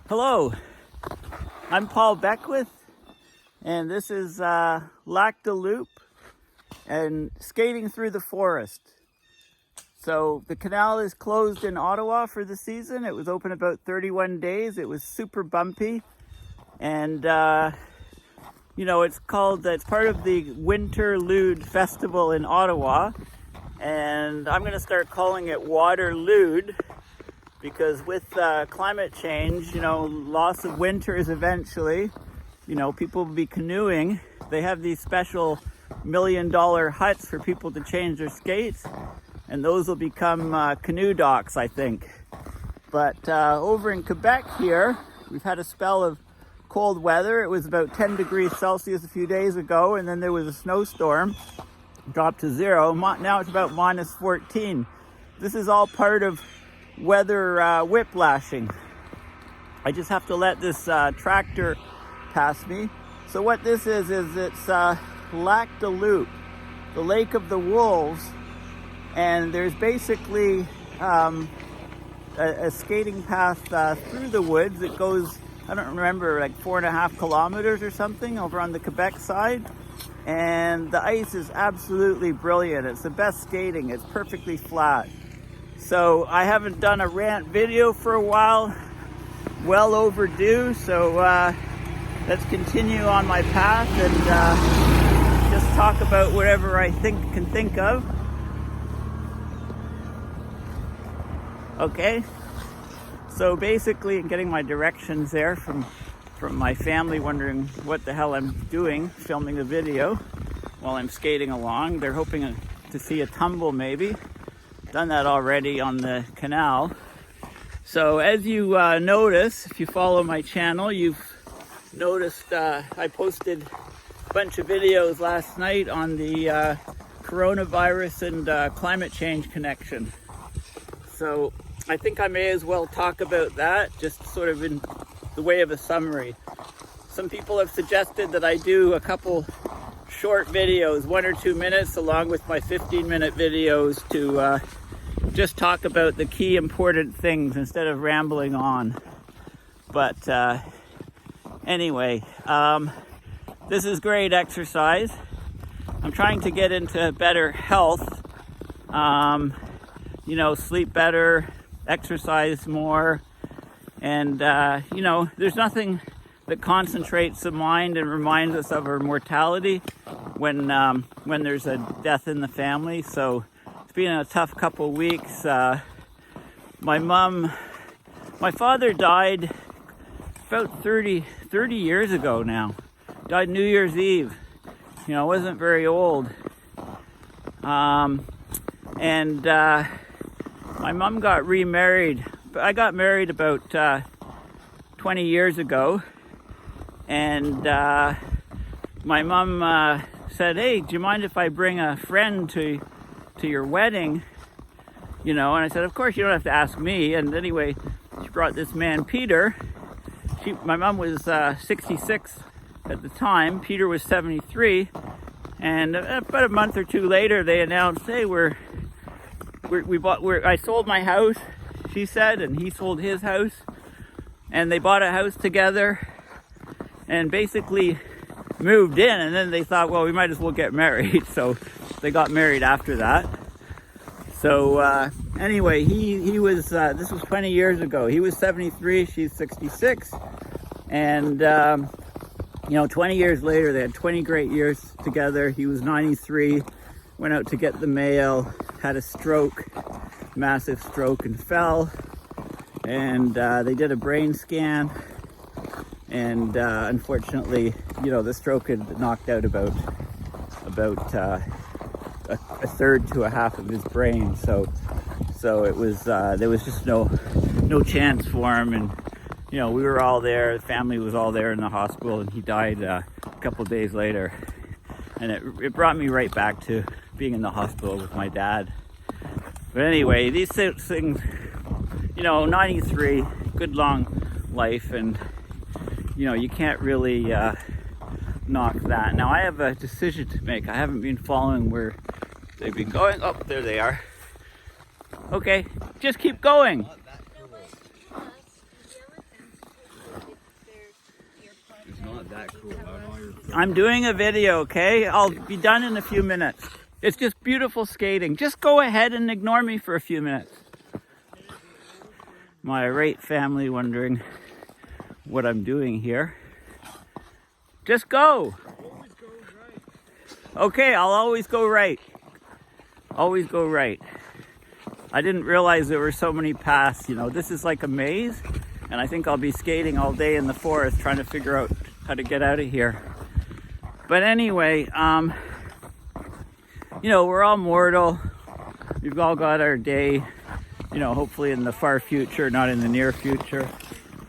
Hello, I'm Paul Beckwith, and this is Lac de Loup and skating through the forest. So the canal is closed in Ottawa for the season. It was open about 31 days. It was super bumpy, and it's part of the Winter Lude Festival in Ottawa, and I'm going to start calling it Water Lude. Because with climate change, loss of winters eventually, people will be canoeing. They have these special $1 million huts for people to change their skates, and those will become canoe docks, I think. But over in Quebec here, we've had a spell of cold weather. It was about 10 degrees Celsius a few days ago, and then there was a snowstorm, dropped to zero. Now it's about minus 14. This is all part of weather whiplashing. I just have to let this tractor pass me. So what this is it's Lac de Loup, the Lake of the Wolves, and there's basically a skating path through the woods. It goes, I don't remember, like 4.5 kilometers or something over on the Quebec side, and the ice is absolutely brilliant. It's the best skating. It's perfectly flat. So I haven't done a rant video for a while, well overdue, so let's continue on my path and just talk about whatever I can think of. Okay, so basically getting my directions there from my family, wondering what the hell I'm doing, filming a video while I'm skating along. They're hoping to see a tumble maybe. Done that already on the canal. So as you notice, if you follow my channel, you've noticed I posted a bunch of videos last night on the coronavirus and climate change connection. So I think I may as well talk about that, just sort of in the way of a summary. Some people have suggested that I do a couple short videos, 1 or 2 minutes, along with my 15-minute videos to just talk about the key important things instead of rambling on. But anyway, this is great exercise. I'm trying to get into better health, sleep better, exercise more, and there's nothing that concentrates the mind and reminds us of our mortality when there's a death in the family. So it's been a tough couple weeks. My father died about 30 years ago now. Died New Year's Eve. Wasn't very old. And my mom got remarried. I got married about 20 years ago. And my mom said, "Hey, do you mind if I bring a friend to your wedding?" And I said, "Of course, you don't have to ask me." And anyway, she brought this man, Peter. My mom was 66 at the time. Peter was 73. And about a month or two later, they announced, "Hey, I sold my house," she said, and he sold his house. And they bought a house together and basically moved in, and then they thought, well, we might as well get married. So they got married after that. So anyway, he was, this was 20 years ago. He was 73, she's 66. And, 20 years later, they had 20 great years together. He was 93, went out to get the mail, had a stroke, massive stroke, and fell. And they did a brain scan. And unfortunately, the stroke had knocked out about a third to a half of his brain. So it was there was just no chance for him. And we were all there. The family was all there in the hospital, and he died a couple of days later. And it brought me right back to being in the hospital with my dad. But anyway, these things, 93, good long life, and you can't really knock that. Now I have a decision to make. I haven't been following where they've been going. Oh, there they are. Okay, just keep going. not that cool. I'm doing a video, okay? I'll be done in a few minutes. It's just beautiful skating. Just go ahead and ignore me for a few minutes. My irate family wondering what I'm doing here. Just go. Always go right. Okay, I'll always go right. Always go right. I didn't realize there were so many paths. You know, this is like a maze, and I think I'll be skating all day in the forest trying to figure out how to get out of here. But anyway, you know, we're all mortal. We've all got our day, you know, hopefully in the far future, not in the near future.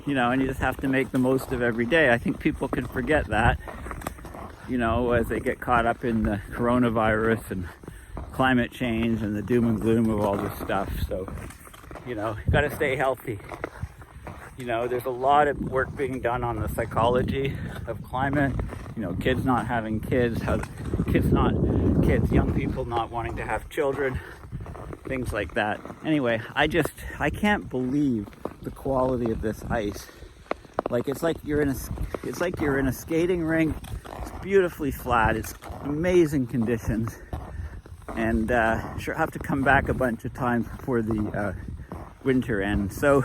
You know, and you just have to make the most of every day. I think people can forget that, you know, as they get caught up in the coronavirus and climate change and the doom and gloom of all this stuff. So, you know, you got to stay healthy. You know, there's a lot of work being done on the psychology of climate. You know, kids not having kids, young people not wanting to have children, things like that. Anyway, I can't believe the quality of this ice. Like it's like you're in a skating rink. It's beautifully flat. It's amazing conditions, and sure have to come back a bunch of times before the winter ends. So,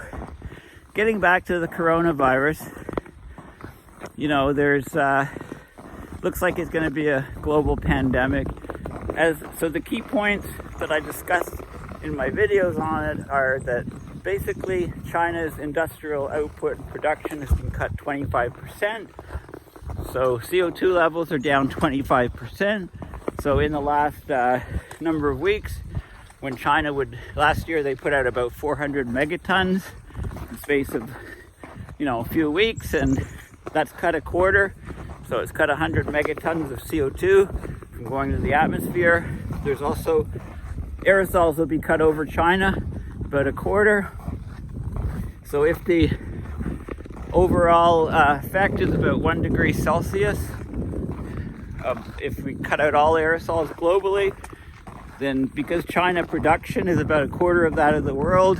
getting back to the coronavirus, you know, there's looks like it's going to be a global pandemic. So the key points that I discussed in my videos on it are that basically China's industrial output and production has been cut 25%. So CO2 levels are down 25%. So in the last number of weeks, when China last year they put out about 400 megatons in the space of, you know, a few weeks, and that's cut a quarter. So it's cut 100 megatons of CO2 from going to the atmosphere. There's also aerosols will be cut over China, about a quarter. So if the overall effect is about 1 degree Celsius, if we cut out all aerosols globally, then because China production is about a quarter of that of the world,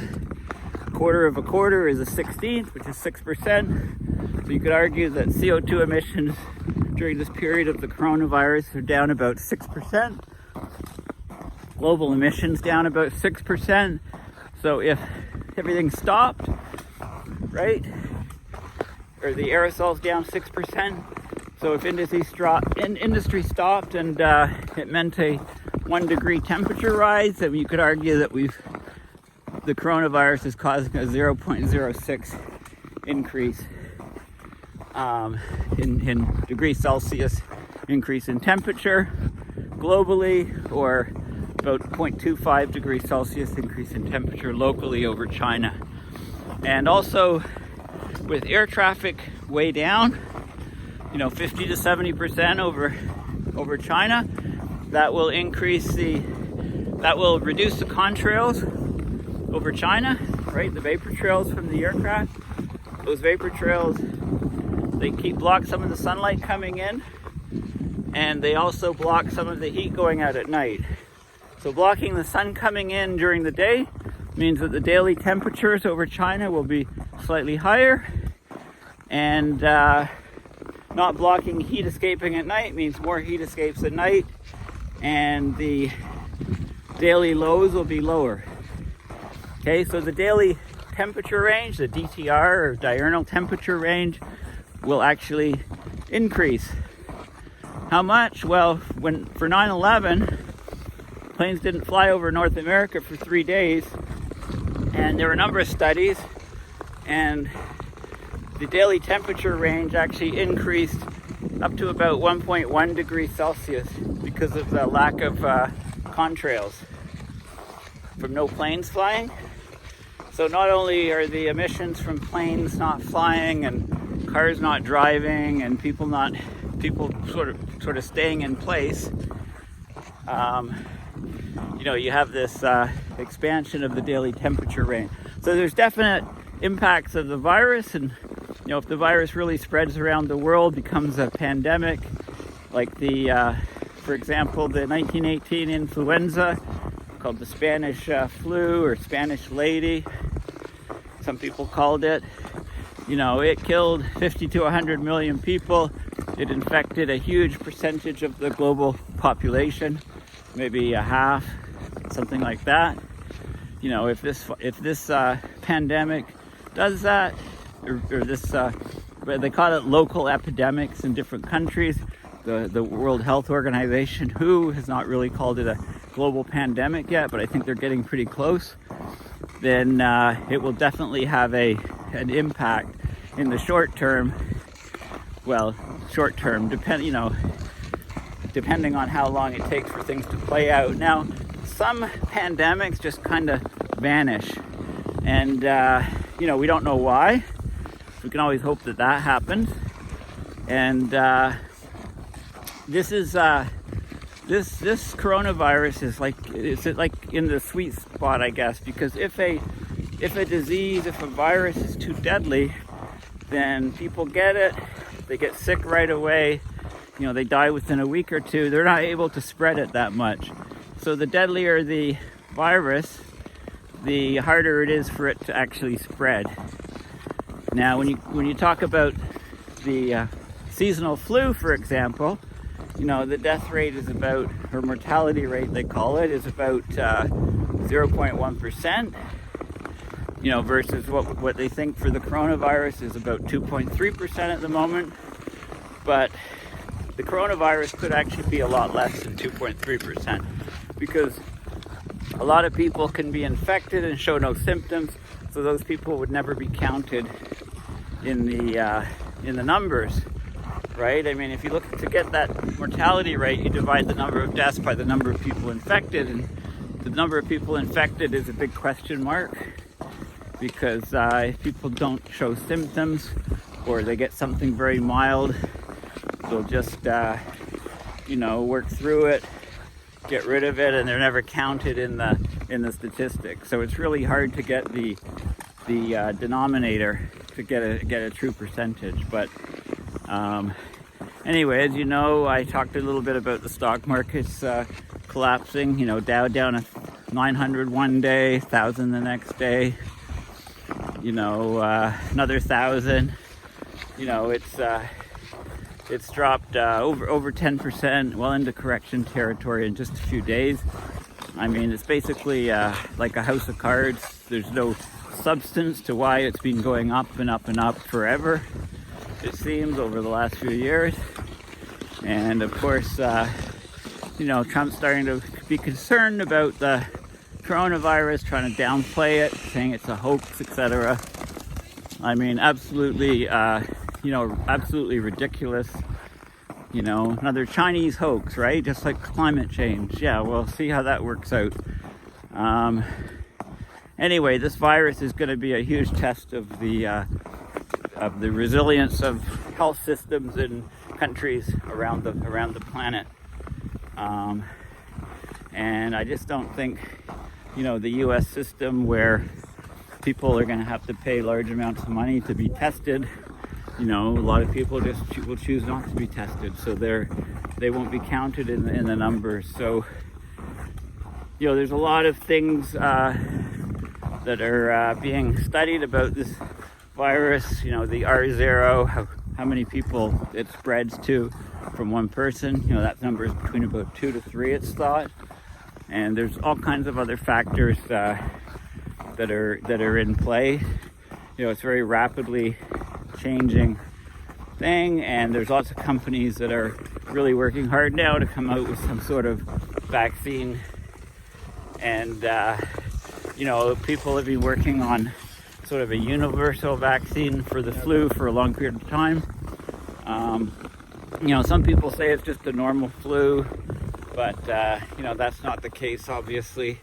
a quarter of a quarter is a 16th, which is 6%. So you could argue that CO2 emissions during this period of the coronavirus are down about 6%. Global emissions down about 6%. So if everything stopped, right, or the aerosols down 6%, so if industry stopped and it meant a 1 degree temperature rise, then you could argue that the coronavirus is causing a 0.06 increase in degrees Celsius increase in temperature globally, or about 0.25 degrees Celsius increase in temperature locally over China. And also with air traffic way down, you know, 50 to 70% over China, that will reduce the contrails over China, right? The vapor trails from the aircraft. Those vapor trails, they block some of the sunlight coming in, and they also block some of the heat going out at night. So blocking the sun coming in during the day means that the daily temperatures over China will be slightly higher, and not blocking heat escaping at night means more heat escapes at night, and the daily lows will be lower. Okay, so the daily temperature range, the DTR or diurnal temperature range, will actually increase. How much? Well, for 9/11, planes didn't fly over North America for 3 days, and there were a number of studies, and the daily temperature range actually increased up to about 1.1 degrees Celsius because of the lack of contrails from no planes flying. So not only are the emissions from planes not flying and cars not driving and people sort of staying in place, you know, you have this expansion of the daily temperature range. So there's definite impacts of the virus, and you know, if the virus really spreads around the world, becomes a pandemic, like for example, the 1918 influenza, called the Spanish flu or Spanish lady, some people called it. it killed 50 to 100 million people. It infected a huge percentage of the global population, maybe a half, something like that. If this pandemic does that, or this, they call it local epidemics in different countries. The World Health Organization, WHO, has not really called it a global pandemic yet, but I think they're getting pretty close. Then it will definitely have an impact in the short term. Well, short term, depending on how long it takes for things to play out. Now, some pandemics just kind of vanish, and we don't know why. We can always hope that happens. And this coronavirus is like in the sweet spot, I guess, because if a virus is too deadly, then people get it, they get sick right away, they die within a week or two. They're not able to spread it that much. So the deadlier the virus, the harder it is for it to actually spread. Now, when you talk about the seasonal flu, for example, the death rate is about, or mortality rate they call it, is about 0.1%, versus what they think for the coronavirus is about 2.3% at the moment. But the coronavirus could actually be a lot less than 2.3%, because a lot of people can be infected and show no symptoms, so those people would never be counted in the numbers. Right? I mean, if you look to get that mortality rate, you divide the number of deaths by the number of people infected, and the number of people infected is a big question mark, because if people don't show symptoms or they get something very mild, they'll just work through it, get rid of it, and they're never counted in the statistics. So it's really hard to get the denominator to get a true percentage. But anyway, as you know, I talked a little bit about the stock markets collapsing. Dow down 900 one day, 1,000 the next day. Another 1,000. It's dropped over 10%, well into correction territory in just a few days. I mean, it's basically like a house of cards. There's no substance to why it's been going up and up and up forever, it seems, over the last few years. And of course, Trump's starting to be concerned about the coronavirus, trying to downplay it, saying it's a hoax, etc. I mean, absolutely ridiculous. Another Chinese hoax, right? Just like climate change. Yeah, we'll see how that works out. Anyway, this virus is going to be a huge test of the resilience of health systems in countries around the planet. And I just don't think, the U.S. system, where people are going to have to pay large amounts of money to be tested. A lot of people will choose not to be tested, so they won't be counted in the numbers. So, there's a lot of things that are being studied about this virus. The R0, how many people it spreads to from one person. That number is between about 2 to 3, it's thought. And there's all kinds of other factors that are in play. It's very rapidly changing thing, and there's lots of companies that are really working hard now to come out with some sort of vaccine. And people have been working on sort of a universal vaccine for the flu for a long period of time. Some people say it's just a normal flu, but that's not the case, obviously.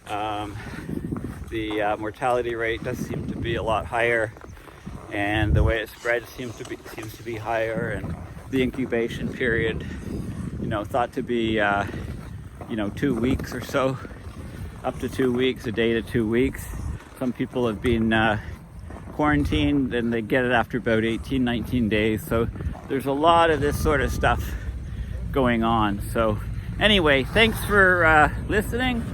The mortality rate does seem to be a lot higher, and the way it spreads seems to be higher, and the incubation period, thought to be 2 weeks or so, up to 2 weeks, a day to 2 weeks. Some people have been quarantined, and they get it after about 18, 19 days. So there's a lot of this sort of stuff going on. So anyway, thanks for listening.